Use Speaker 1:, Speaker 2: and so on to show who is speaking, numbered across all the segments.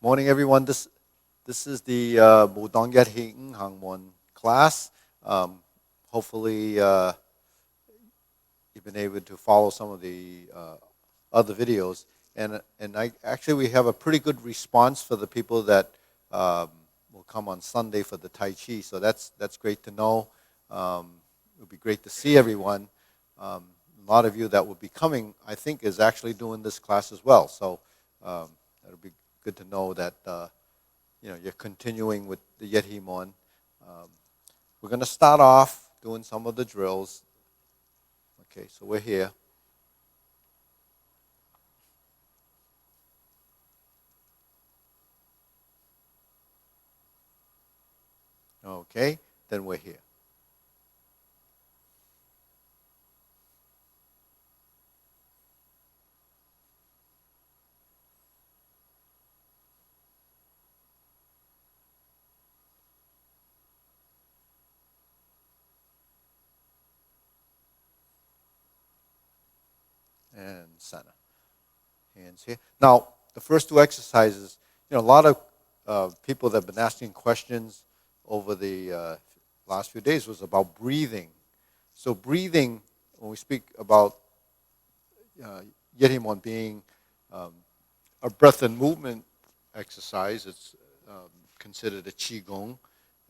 Speaker 1: Morning, everyone. This is the Mudongget Hing Hangwon class. Hopefully, you've been able to follow some of the other videos, and we have a pretty good response for the people that will come on Sunday for the Tai Chi. So that's great to know. It would be great to see everyone. A lot of you that will be coming, I think, is actually doing this class as well. So it'll be good to know that you're continuing with the Yethimon. We're going to start off doing some of the drills. Okay, so we're here. Okay, then we're here. And center. Hands here. Now, the first two exercises, a lot of people that have been asking questions over the last few days was about breathing. So breathing, when we speak about Yethimon being a breath and movement exercise, it's considered a Qigong,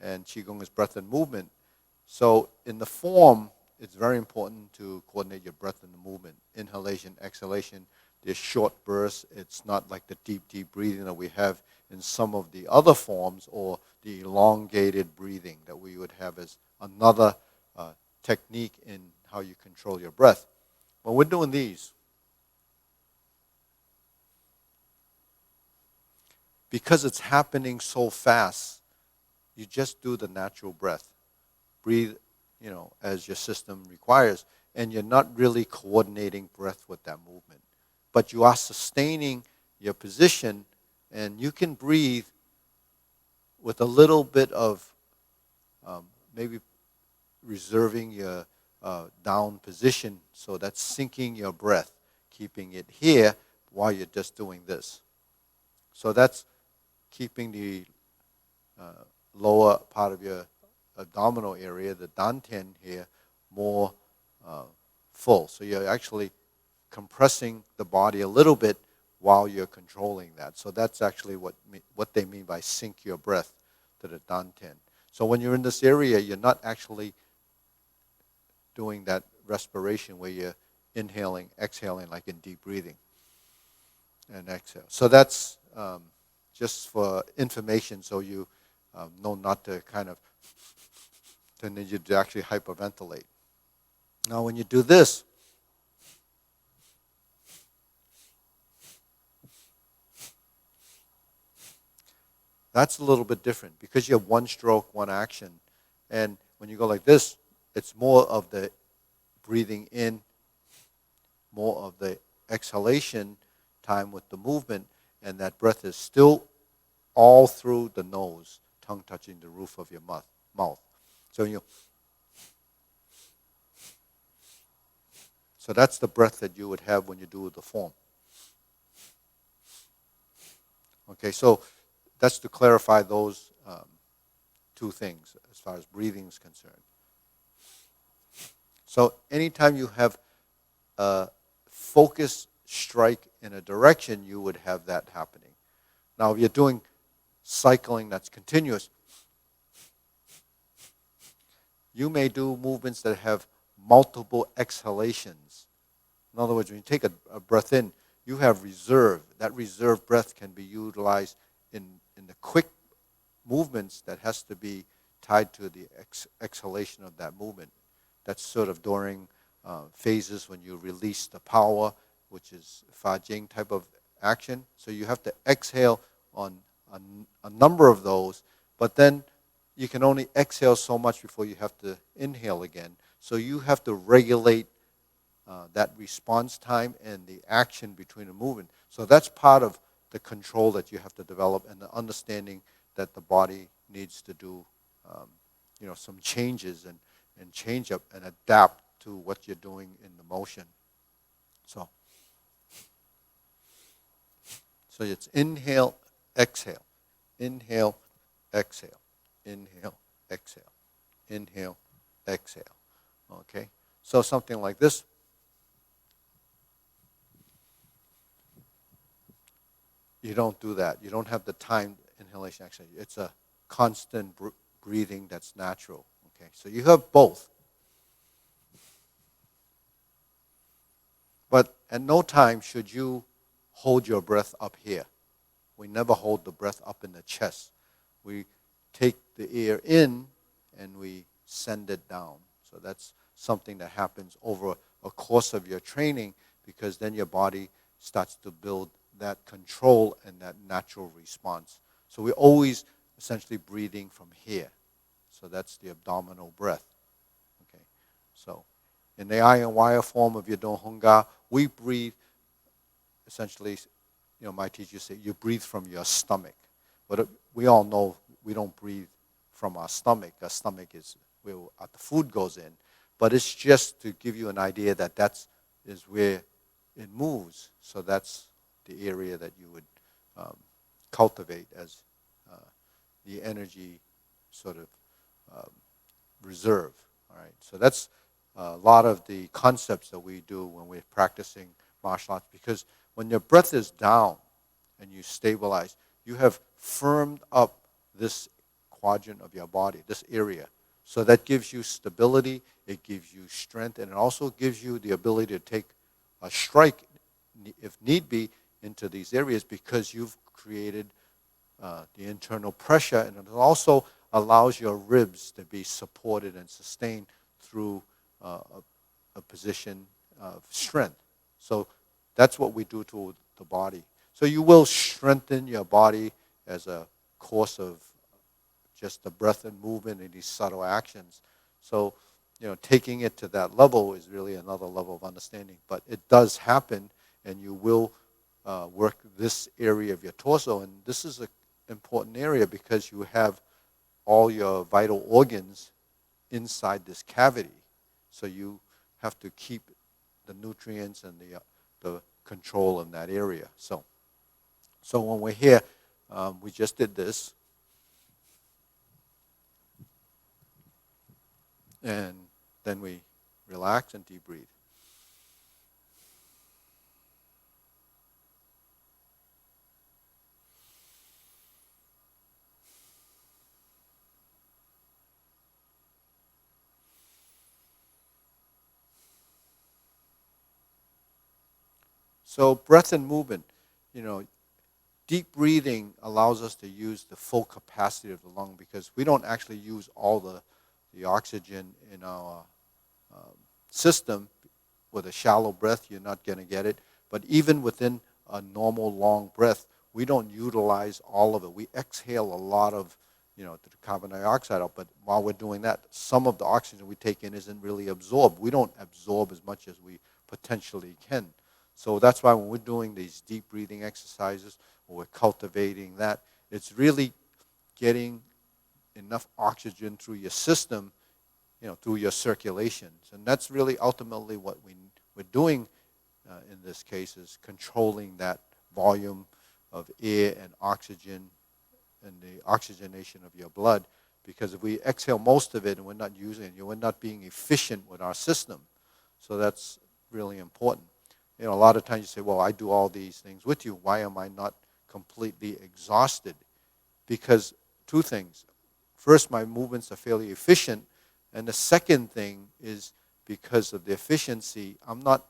Speaker 1: and Qigong is breath and movement. So in the form, it's very important to coordinate your breath and the movement. Inhalation, exhalation, there's short bursts. It's not like the deep, deep breathing that we have in some of the other forms, or the elongated breathing that we would have as another technique in how you control your breath. When we're doing these, because it's happening so fast, you just do the natural breath. Breathe, as your system requires, and you're not really coordinating breath with that movement. But you are sustaining your position, and you can breathe with a little bit of maybe reserving your down position, so that's sinking your breath, keeping it here while you're just doing this. So that's keeping the lower part of your abdominal area, the dantian here, more full. So you're actually compressing the body a little bit while you're controlling that. So that's actually what they mean by sink your breath to the dantian. So when you're in this area, you're not actually doing that respiration where you're inhaling, exhaling like in deep breathing, and exhale. So that's just for information, so you know not to kind of, then you actually hyperventilate. Now when you do this, that's a little bit different because you have one stroke, one action. And when you go like this, it's more of the breathing in, more of the exhalation time with the movement, and that breath is still all through the nose, tongue touching the roof of your mouth. So that's the breath that you would have when you do the form. Okay, so that's to clarify those two things as far as breathing is concerned. So anytime you have a focus strike in a direction, you would have that happening. Now if you're doing cycling that's continuous, you may do movements that have multiple exhalations. In other words, when you take a breath in, you have reserve. That reserve breath can be utilized in the quick movements that has to be tied to the exhalation of that movement. That's sort of during phases when you release the power, which is Fa Jing type of action. So you have to exhale on a number of those, but then you can only exhale so much before you have to inhale again. So you have to regulate that response time and the action between the movement. So that's part of the control that you have to develop, and the understanding that the body needs to do some changes and change up and adapt to what you're doing in the motion. So it's inhale, exhale. Inhale, exhale. Inhale, exhale. Inhale, exhale. Okay? So something like this. You don't do that. You don't have the timed inhalation, exhalation. It's a constant breathing that's natural. Okay? So you have both. But at no time should you hold your breath up here. We never hold the breath up in the chest. We take the air in and we send it down. So that's something that happens over a course of your training, because then your body starts to build that control and that natural response. So we're always essentially breathing from here. So that's the abdominal breath. Okay. So in the iron wire form of your Donghunga, we breathe essentially, my teachers say you breathe from your stomach. But we all know we don't breathe from our stomach. Our stomach is where the food goes in. But it's just to give you an idea that is where it moves. So that's the area that you would cultivate as the energy sort of reserve. All right. So that's a lot of the concepts that we do when we're practicing martial arts, because when your breath is down and you stabilize, you have firmed up this quadrant of your body, this area. So that gives you stability, it gives you strength, and it also gives you the ability to take a strike, if need be, into these areas, because you've created the internal pressure, and it also allows your ribs to be supported and sustained through a position of strength. So that's what we do to the body. So you will strengthen your body as a course of just the breath and movement and these subtle actions. So, taking it to that level is really another level of understanding. But it does happen, and you will work this area of your torso. And this is an important area because you have all your vital organs inside this cavity. So you have to keep the nutrients and the control in that area. So when we're here, we just did this. And then we relax and deep breathe. So breath and movement, deep breathing allows us to use the full capacity of the lung, because we don't actually use all the oxygen in our system. With a shallow breath, you're not going to get it. But even within a normal long breath, we don't utilize all of it. We exhale a lot of, the carbon dioxide out. But while we're doing that, some of the oxygen we take in isn't really absorbed. We don't absorb as much as we potentially can. So that's why when we're doing these deep breathing exercises, or we're cultivating that, it's really getting enough oxygen through your system, through your circulations. And that's really ultimately what we're doing in this case, is controlling that volume of air and oxygen and the oxygenation of your blood. Because if we exhale most of it and we're not using it, we're not being efficient with our system. So that's really important. A lot of times you say, well, I do all these things with you. Why am I not completely exhausted? Because two things. First, my movements are fairly efficient. And the second thing is, because of the efficiency, I'm not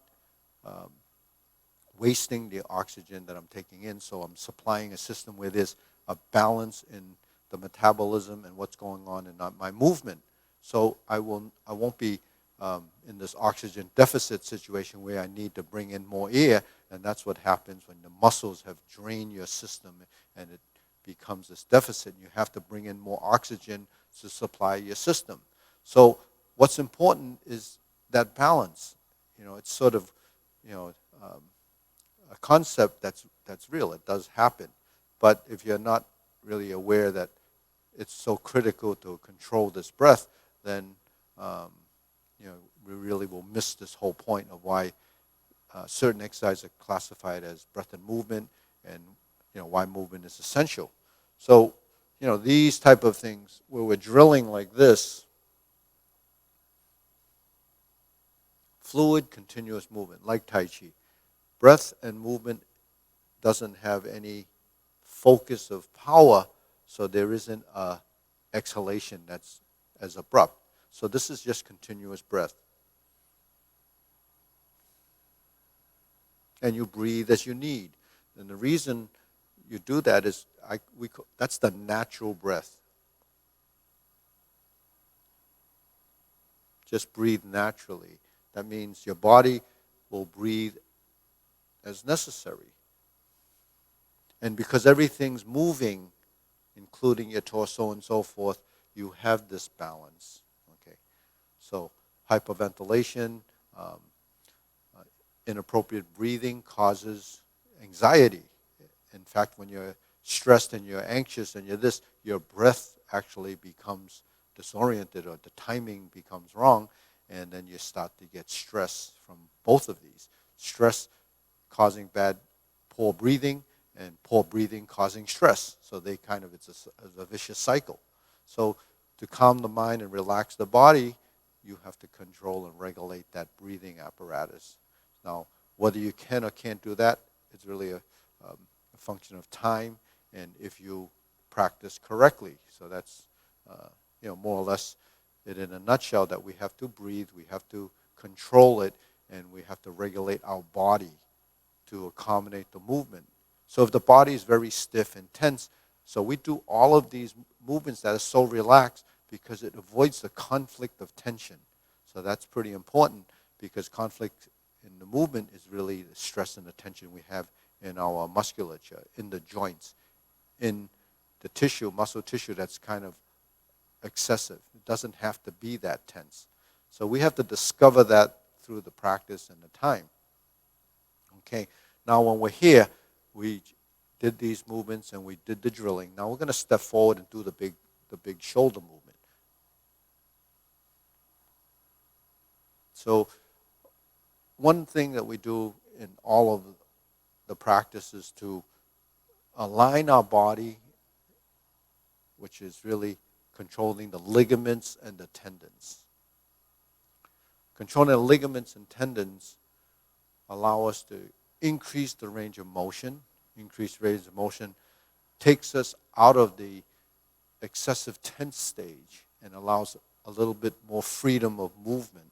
Speaker 1: wasting the oxygen that I'm taking in. So I'm supplying a system where there's a balance in the metabolism and what's going on in my movement. So I won't be in this oxygen deficit situation where I need to bring in more air. And that's what happens when the muscles have drained your system and it becomes this deficit. You have to bring in more oxygen to supply your system. So what's important is that balance. It's sort of, a concept that's real. It does happen. But if you're not really aware that it's so critical to control this breath, then we really will miss this whole point of why certain exercises are classified as breath and movement, and why movement is essential. So, these type of things where we're drilling like this, fluid, continuous movement, like Tai Chi. Breath and movement doesn't have any focus of power, so there isn't a exhalation that's as abrupt. So this is just continuous breath. And you breathe as you need. And the reason you do that is that's the natural breath. Just breathe naturally. That means your body will breathe as necessary. And because everything's moving, including your torso and so forth, you have this balance. Okay, so hyperventilation, inappropriate breathing causes anxiety. In fact, when you're stressed and you're anxious and you're this, your breath actually becomes disoriented, or the timing becomes wrong, and then you start to get stress from both of these. Stress causing poor breathing, and poor breathing causing stress. So it's a vicious cycle. So to calm the mind and relax the body, you have to control and regulate that breathing apparatus. Now, whether you can or can't do that, it's really a function of time and if you practice correctly. So that's, more or less it in a nutshell, that we have to breathe, we have to control it, and we have to regulate our body to accommodate the movement. So if the body is very stiff and tense, so we do all of these movements that are so relaxed because it avoids the conflict of tension. So that's pretty important, because conflict in the movement is really the stress and the tension we have in our musculature, in the joints, in the tissue, muscle tissue that's kind of excessive. It doesn't have to be that tense. So we have to discover that through the practice and the time. Okay, now when we're here, we did these movements and we did the drilling. Now we're going to step forward and do the big shoulder movement. So one thing that we do in all of the practice is to align our body, which is really controlling the ligaments and the tendons. Controlling the ligaments and tendons allow us to increase the range of motion. Increased range of motion takes us out of the excessive tense stage and allows a little bit more freedom of movement.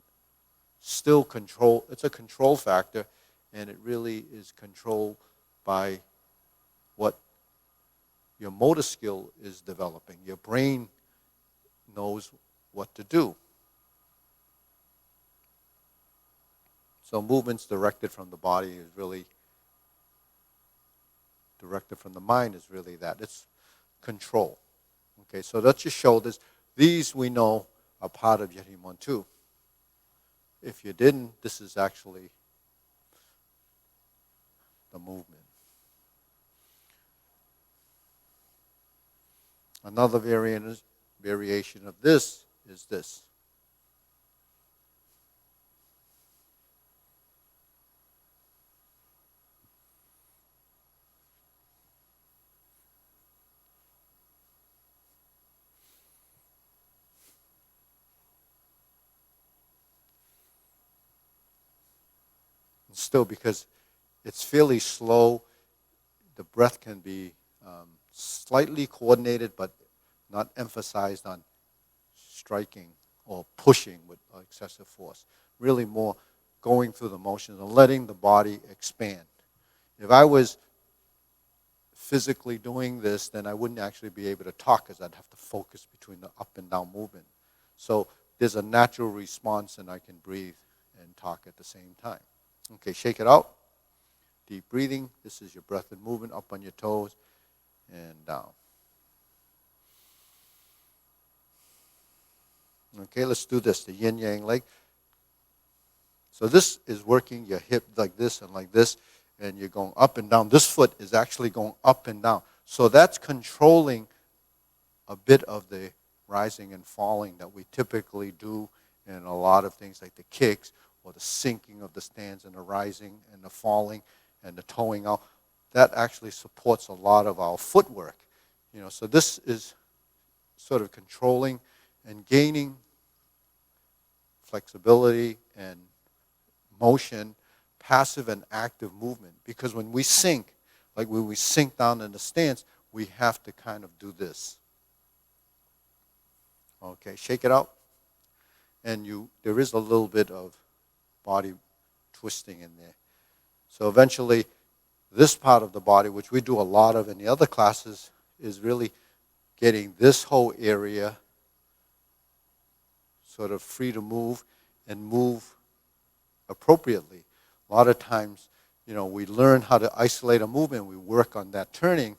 Speaker 1: Still control, it's a control factor, and it really is controlled by what your motor skill is developing. Your brain knows what to do. So movements directed from the body is really, directed from the mind is really that. It's control. Okay, so that's your shoulders. These we know are part of Yehimon too. If you didn't, this is actually the movement. Another variation of this is this. And still, because it's fairly slow, the breath can be slightly coordinated, but not emphasized on striking or pushing with excessive force. Really more going through the motions and letting the body expand. If I was physically doing this, then I wouldn't actually be able to talk, because I'd have to focus between the up and down movement. So there's a natural response, and I can breathe and talk at the same time. Okay, shake it out. Deep breathing. This is your breath and movement, up on your toes and down. Okay, let's do this, the yin-yang leg. So this is working your hip like this and like this, and you're going up and down. This foot is actually going up and down. So that's controlling a bit of the rising and falling that we typically do in a lot of things like the kicks or the sinking of the stance and the rising and the falling and the toeing out. that actually supports a lot of our footwork. So this is sort of controlling and gaining flexibility and motion, passive and active movement. Because when we sink, like when we sink down in the stance, we have to kind of do this. Okay, shake it out. And there is a little bit of body twisting in there. So eventually, this part of the body, which we do a lot of in the other classes, is really getting this whole area sort of free to move and move appropriately. A lot of times, we learn how to isolate a movement, we work on that turning,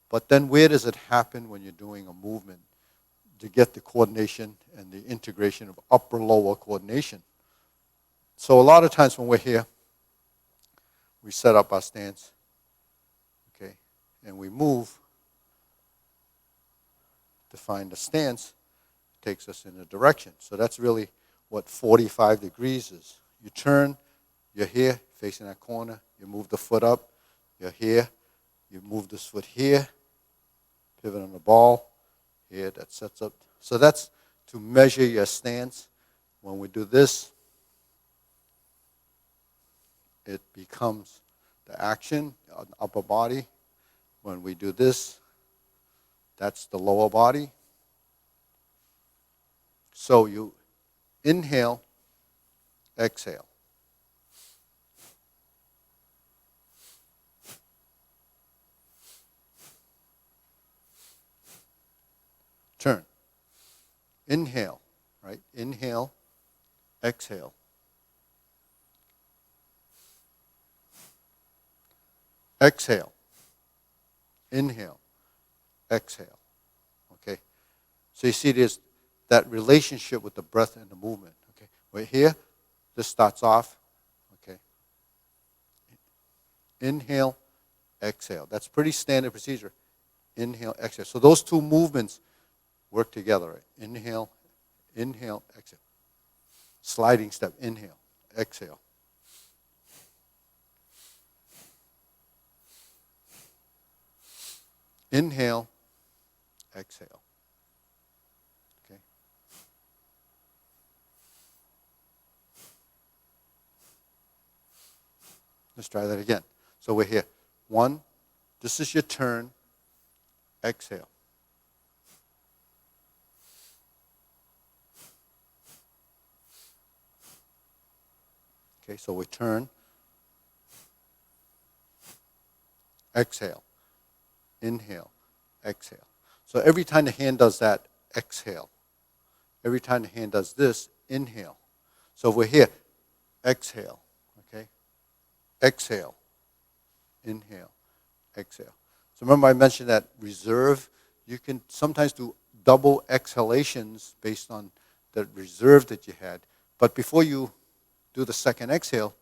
Speaker 1: but then where does it happen when you're doing a movement to get the coordination and the integration of upper-lower coordination? So a lot of times when we're here, we set up our stance, okay, and we move to find the stance, takes us in a direction. So that's really what 45 degrees is. You turn, you're here, facing that corner, you move the foot up, you're here, you move this foot here, pivot on the ball, here, that sets up. So that's to measure your stance. When we do this, it becomes the action on the upper body. When we do this, that's the lower body. So you inhale, exhale. Turn. Inhale, right? Inhale, exhale. Exhale. Inhale. Exhale. Okay? So you see there's that relationship with the breath and the movement. Okay? We're here. This starts off. Okay? Inhale, exhale. That's pretty standard procedure. Inhale, exhale. So those two movements work together. Right? Inhale, inhale, exhale. Sliding step. Inhale, exhale. Inhale, exhale. Okay. Let's try that again. So we're here. One, this is your turn. Exhale. Okay, so we turn. Exhale. Inhale, exhale. So every time the hand does that, exhale. Every time the hand does this, inhale. So if we're here, exhale, okay? Exhale, inhale, exhale. So remember I mentioned that reserve, you can sometimes do double exhalations based on the reserve that you had. But before you do the second exhale,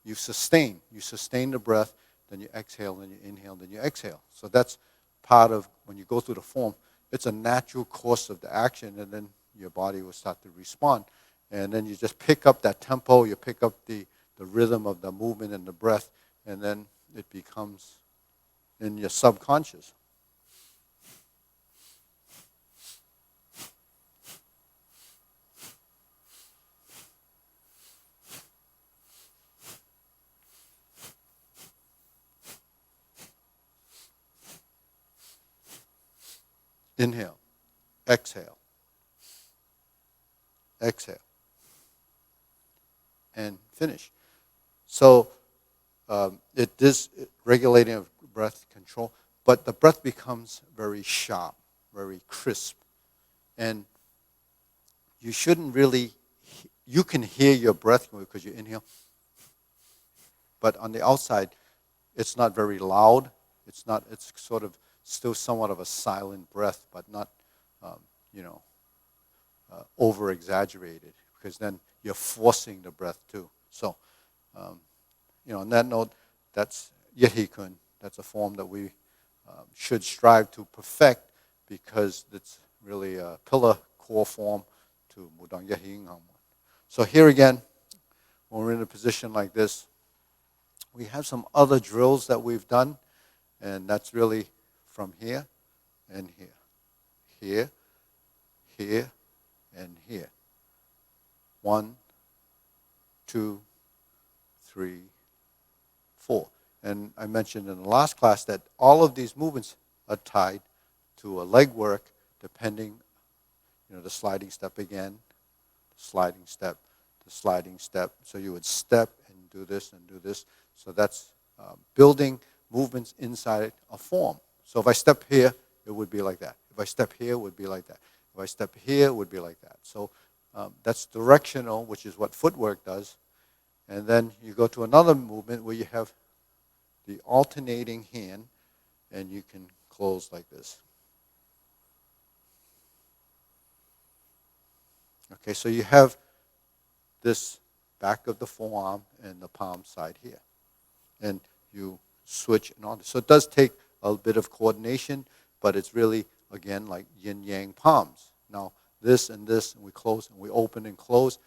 Speaker 1: you sustain. You sustain the breath, then you exhale, then you inhale, then you exhale. So that's part of, when you go through the form, it's a natural course of the action, and then your body will start to respond. And then you just pick up that tempo, you pick up the rhythm of the movement and the breath, and then it becomes in your subconscious. Inhale, exhale, exhale, and finish. So it is regulating of breath control, but the breath becomes very sharp, very crisp. And you shouldn't really, you can hear your breath because you inhale, but on the outside, it's not very loud. It's sort of still somewhat of a silent breath, but not, over-exaggerated, because then you're forcing the breath too. So, on that note, that's Yehi-kun. That's a form that we should strive to perfect, because it's really a pillar core form to Mudang Yehi. So here again, when we're in a position like this, we have some other drills that we've done. And that's really from here and here. Here, here, and here. 1, 2, 3, 4. And I mentioned in the last class that all of these movements are tied to a leg work, depending, the sliding step again, the sliding step, the sliding step. So you would step and do this and do this. So that's building movements inside a form. So if I step here, it would be like that. If I step here, it would be like that. If I step here, it would be like that. So that's directional, which is what footwork does. And then you go to another movement where you have the alternating hand, and you can close like this. Okay, so you have this back of the forearm and the palm side here. And you switch and all this. So it does take a bit of coordination, but it's really, again, like yin-yang palms. Now, this, and we close, and we open and close.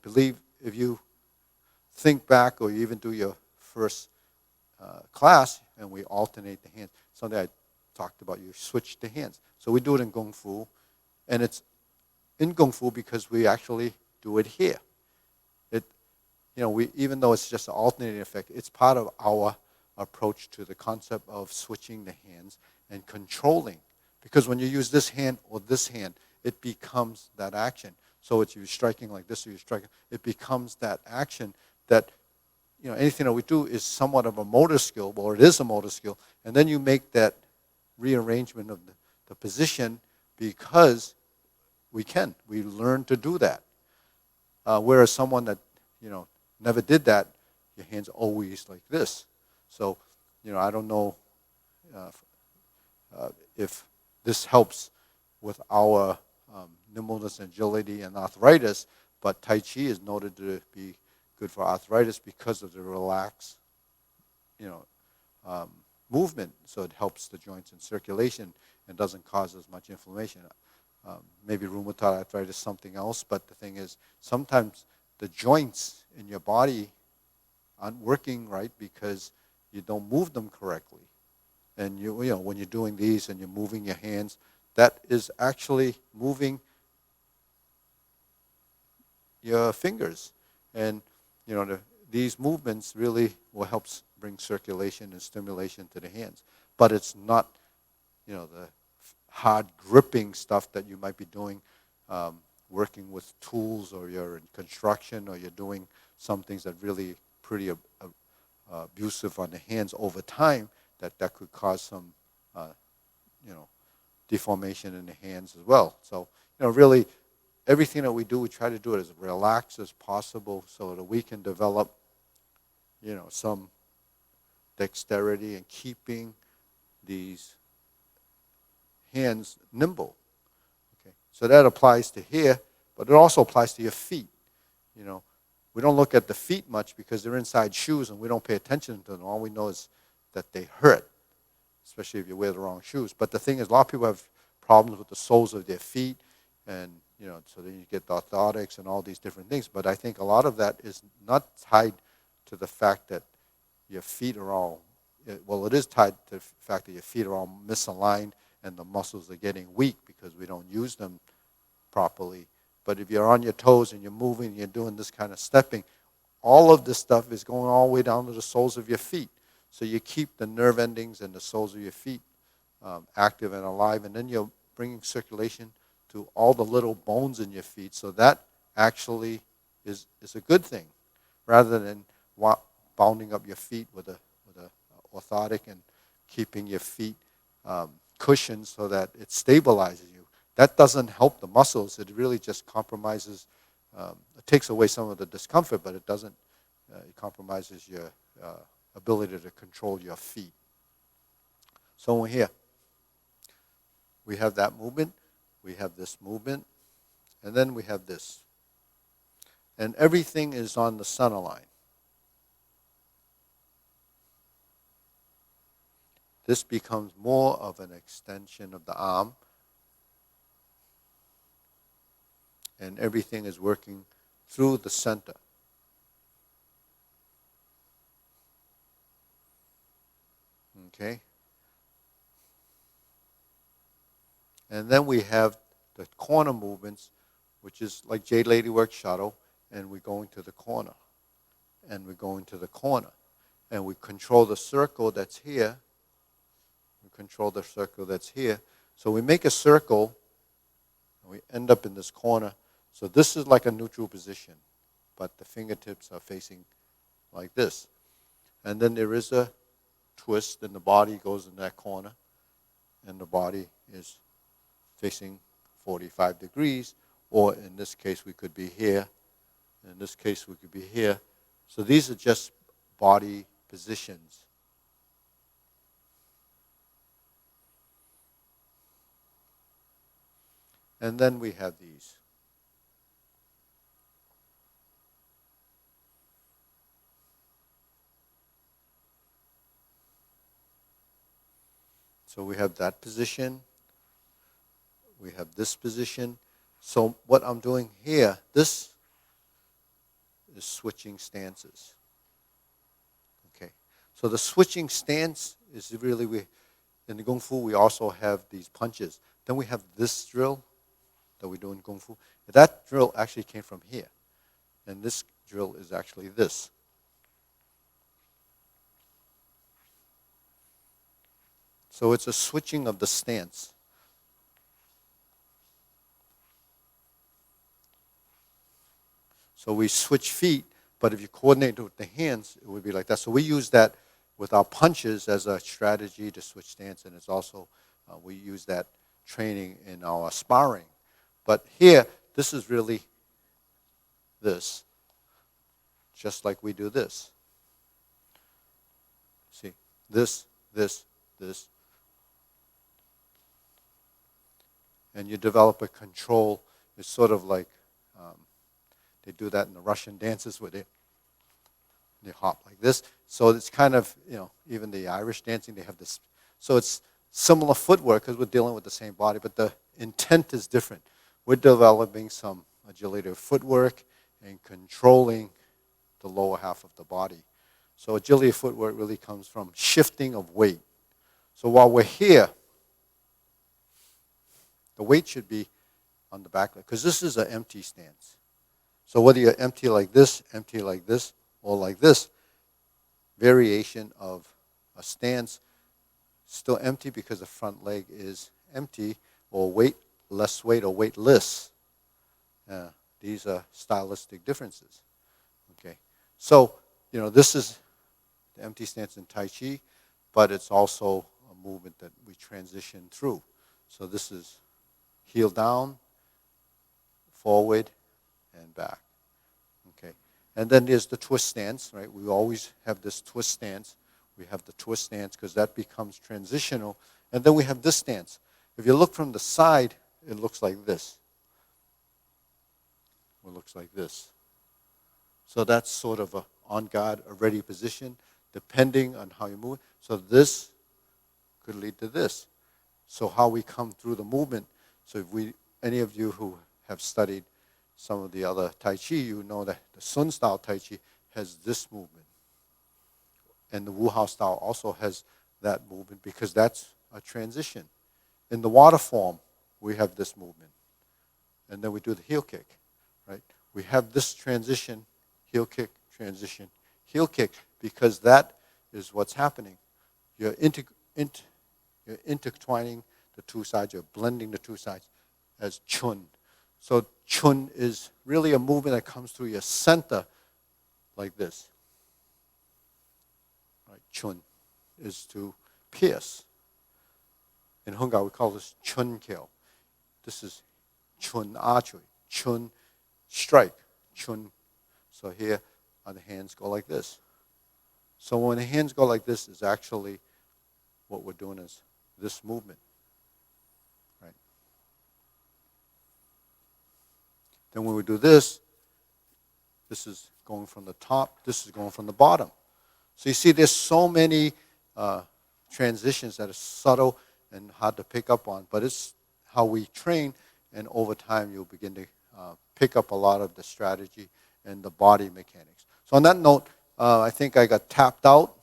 Speaker 1: Believe if you think back or you even do your first class and we alternate the hands. Something I talked about, you switch the hands. So we do it in Kung Fu, and it's in Kung Fu because we actually do it here. Even though it's just an alternating effect, it's part of our approach to the concept of switching the hands and controlling. Because when you use this hand or this hand, it becomes that action. So it's you striking like this or you're striking. It becomes that action that, anything that we do is somewhat of a motor skill, or it is a motor skill. And then you make that rearrangement of the position because we learn to do that. Whereas someone that, never did that, your hand's always like this. So, I don't know if this helps with our nimbleness, agility, and arthritis, but Tai Chi is noted to be good for arthritis because of the relaxed, movement. So it helps the joints and circulation and doesn't cause as much inflammation. Maybe rheumatoid arthritis, something else, but the thing is, sometimes the joints in your body aren't working right because you don't move them correctly. And when you're doing these and you're moving your hands, that is actually moving your fingers. And these movements really will help bring circulation and stimulation to the hands. But it's not, the hard gripping stuff that you might be doing, working with tools, or you're in construction, or you're doing some things that really pretty abusive on the hands over time, that could cause some, deformation in the hands as well. So, really, everything that we do, we try to do it as relaxed as possible so that we can develop, some dexterity in keeping these hands nimble. Okay, so that applies to here, but it also applies to your feet. We don't look at the feet much because they're inside shoes and we don't pay attention to them. All we know is that they hurt, especially if you wear the wrong shoes. But the thing is, a lot of people have problems with the soles of their feet, and so then you get the orthotics and all these different things. But I think a lot of that is not tied to the fact that your feet are all, well, it is tied to the fact that your feet are all misaligned and the muscles are getting weak because we don't use them properly. But if you're on your toes and you're moving and you're doing this kind of stepping, all of this stuff is going all the way down to the soles of your feet. So you keep the nerve endings and the soles of your feet active and alive, and then you're bringing circulation to all the little bones in your feet. So that actually is a good thing, rather than bounding up your feet with a orthotic and keeping your feet cushioned so that it stabilizes you. That doesn't help the muscles. It really just compromises, it takes away some of the discomfort, but it doesn't, it compromises your ability to control your feet. So here, we have that movement, we have this movement, and then we have this. And everything is on the center line. This becomes more of an extension of the arm, and everything is working through the center. Okay? And then we have the corner movements, which is like Jade Lady Work Shuttle, and we're going to the corner. And we're going to the corner. And we control the circle that's here. We control the circle that's here. So we make a circle, and we end up in this corner. So this is like a neutral position, but the fingertips are facing like this. And then there is a twist, and the body goes in that corner, and the body is facing 45 degrees, or in this case we could be here, in this case we could be here. So these are just body positions. And then we have these. So we have that position. We have this position. So what I'm doing here, this is switching stances. Okay. So the switching stance is really, in the Kung Fu, we also have these punches. Then we have this drill that we do in Kung Fu. That drill actually came from here. And this drill is actually this. So it's a switching of the stance. So we switch feet, but if you coordinate with the hands, it would be like that. So we use that with our punches as a strategy to switch stance, and it's also, we use that training in our sparring. But here, this is really this, just like we do this. See, this. And you develop a control. It's sort of like, they do that in the Russian dances where they hop like this. So it's kind of, even the Irish dancing, they have this. So it's similar footwork because we're dealing with the same body, but the intent is different. We're developing some agility of footwork and controlling the lower half of the body. So agility of footwork really comes from shifting of weight. So while we're here, the weight should be on the back leg, because this is an empty stance. So whether you're empty like this, or like this, variation of a stance, still empty because the front leg is empty, or less weight or weightless. These are stylistic differences. Okay, so this is the empty stance in Tai Chi, but it's also a movement that we transition through. So this is heel down, forward, and back. Okay, and then there's the twist stance, right? We always have this twist stance. We have the twist stance because that becomes transitional. And then we have this stance. If you look from the side, it looks like this. It looks like this. So that's sort of a on guard, a ready position, depending on how you move. So this could lead to this. So how we come through the movement. So if any of you who have studied some of the other Tai Chi, you know that the Sun style Tai Chi has this movement. And the Wu Hao style also has that movement because that's a transition. In the water form, we have this movement. And then we do the heel kick, right? We have this transition, heel kick, transition, heel kick, because that is what's happening. You're intertwining the two sides, you're blending the two sides as chun. So chun is really a movement that comes through your center like this. Right? Chun is to pierce. In Hunggar, we call this chun kill. This is chun archery, chun strike, chun. So here, the hands go like this. So when the hands go like this, is actually what we're doing is this movement. Right? Then when we do this is going from the top, this is going from the bottom. So you see there's so many transitions that are subtle and hard to pick up on, but it's how we train, and over time you'll begin to pick up a lot of the strategy and the body mechanics. So on that note, I think I got tapped out.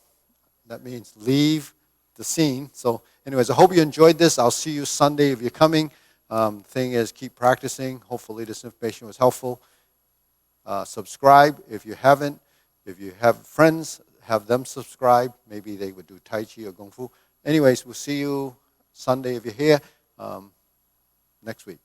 Speaker 1: That means leave the scene. So anyways, I hope you enjoyed this. I'll see you Sunday if you're coming. Thing is, keep practicing. Hopefully this information was helpful. Subscribe if you haven't. If you have friends, have them subscribe. Maybe they would do Tai Chi or Kung Fu. Anyways, we'll see you Sunday if you're here next week.